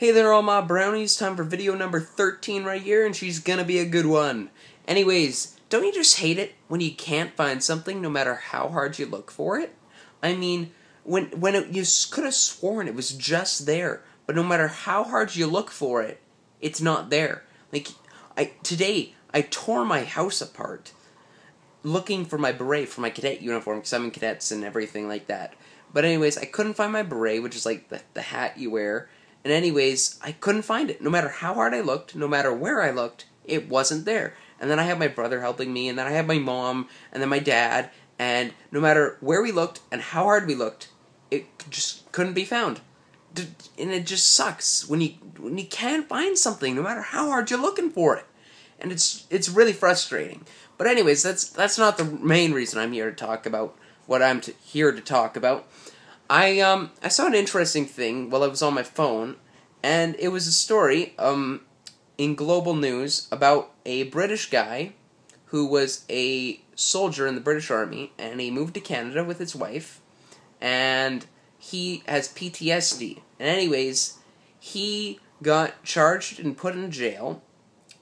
Hey there all my brownies, time for video number 13 right here, and she's gonna be a good one. Anyways, don't you just hate it when you can't find something no matter how hard you look for it? I mean, you could have sworn it was just there, but no matter how hard you look for it, it's not there. Like, today, I tore my house apart looking for my beret for my cadet uniform, because I'm in cadets and everything like that. But anyways, I couldn't find my beret, which is like the hat you wear. And anyways, I couldn't find it. No matter how hard I looked, no matter where I looked, it wasn't there. And then I had my brother helping me, and then I had my mom, and then my dad, and no matter where we looked and how hard we looked, it just couldn't be found. And it just sucks when you can't find something, no matter how hard you're looking for it. And it's really frustrating. But anyways, that's not the main reason I'm here to talk about what I'm here to talk about. I saw an interesting thing while I was on my phone, and it was a story in Global News about a British guy who was a soldier in the British Army, and he moved to Canada with his wife, and he has PTSD. And anyways, he got charged and put in jail,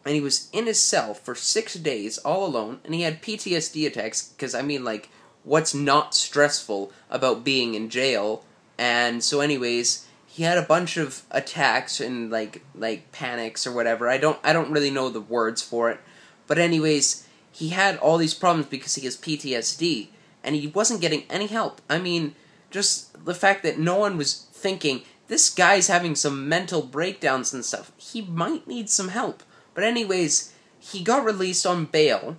and he was in his cell for 6 days all alone, and he had PTSD attacks, because I mean, like, what's not stressful about being in jail? And so anyways, he had a bunch of attacks and like panics or whatever. I don't really know the words for it. But anyways, he had all these problems because he has PTSD, and he wasn't getting any help. I mean, just the fact that no one was thinking, this guy's having some mental breakdowns and stuff, he might need some help. But anyways, he got released on bail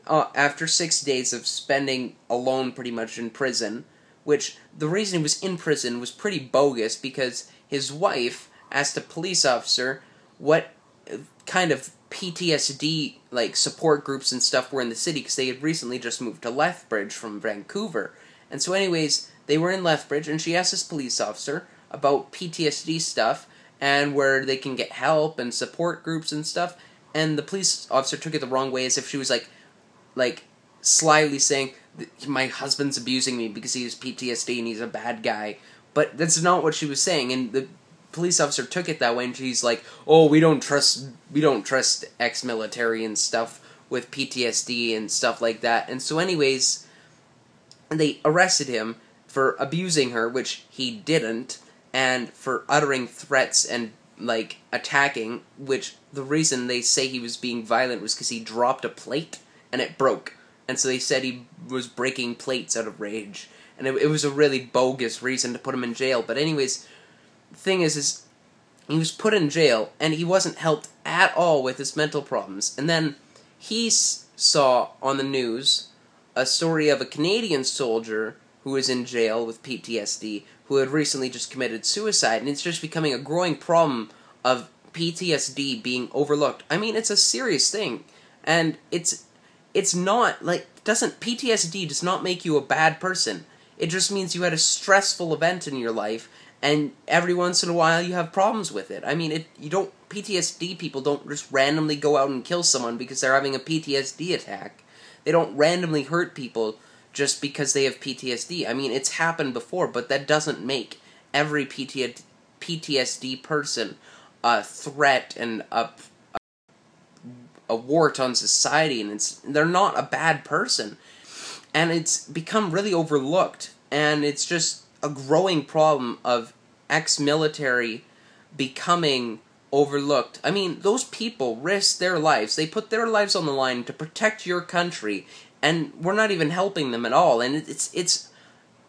after 6 days of spending alone pretty much in prison, which the reason he was in prison was pretty bogus, because his wife asked a police officer what kind of PTSD like support groups and stuff were in the city, because they had recently just moved to Lethbridge from Vancouver. And so anyways, they were in Lethbridge, and she asked this police officer about PTSD stuff and where they can get help and support groups and stuff, and the police officer took it the wrong way, as if she was like slyly saying, my husband's abusing me because he has PTSD and he's a bad guy. But that's not what she was saying, and the police officer took it that way, and she's like, oh, we don't trust ex-military and stuff with PTSD and stuff like that. And so anyways, they arrested him for abusing her, which he didn't, and for uttering threats and like attacking, which the reason they say he was being violent was because he dropped a plate and it broke. And so they said he was breaking plates out of rage. And it was a really bogus reason to put him in jail. But anyways, the thing is he was put in jail, and he wasn't helped at all with his mental problems. And then he saw on the news a story of a Canadian soldier who was in jail with PTSD, who had recently just committed suicide. And it's just becoming a growing problem of PTSD being overlooked. I mean, it's a serious thing. And it's not, like, PTSD does not make you a bad person. It just means you had a stressful event in your life, and every once in a while you have problems with it. I mean, PTSD people don't just randomly go out and kill someone because they're having a PTSD attack. They don't randomly hurt people just because they have PTSD. I mean, it's happened before, but that doesn't make every PTSD person a threat and a wart on society, and they're not a bad person. And it's become really overlooked, and it's just a growing problem of ex-military becoming overlooked. I mean, those people risk their lives. They put their lives on the line to protect your country, and we're not even helping them at all. And it's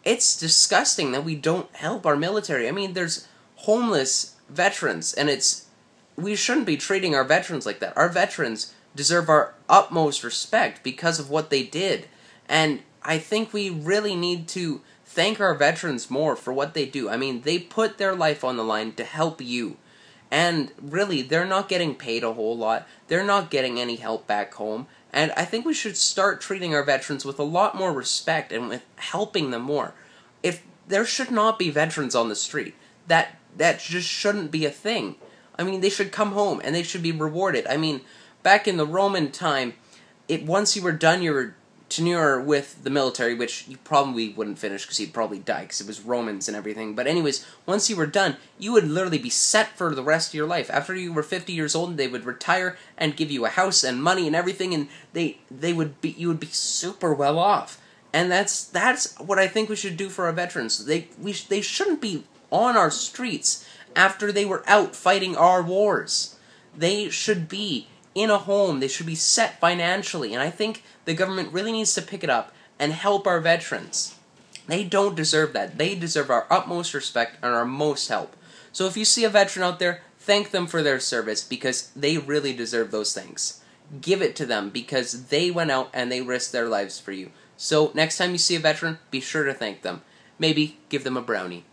disgusting that we don't help our military. I mean, there's homeless veterans, and we shouldn't be treating our veterans like that. Our veterans deserve our utmost respect because of what they did. And I think we really need to thank our veterans more for what they do. I mean, they put their life on the line to help you. And really, they're not getting paid a whole lot. They're not getting any help back home. And I think we should start treating our veterans with a lot more respect and with helping them more. There should not be veterans on the street. That just shouldn't be a thing. I mean, they should come home, and they should be rewarded. I mean, back in the Roman time, once you were done your tenure with the military, which you probably wouldn't finish because you'd probably die because it was Romans and everything. But anyways, once you were done, you would literally be set for the rest of your life. After you were 50 years old, they would retire and give you a house and money and everything, and you would be super well off. And that's what I think we should do for our veterans. They shouldn't be on our streets after they were out fighting our wars. They should be in a home. They should be set financially. And I think the government really needs to pick it up and help our veterans. They don't deserve that. They deserve our utmost respect and our most help. So if you see a veteran out there, thank them for their service because they really deserve those things. Give it to them because they went out and they risked their lives for you. So next time you see a veteran, be sure to thank them. Maybe give them a brownie.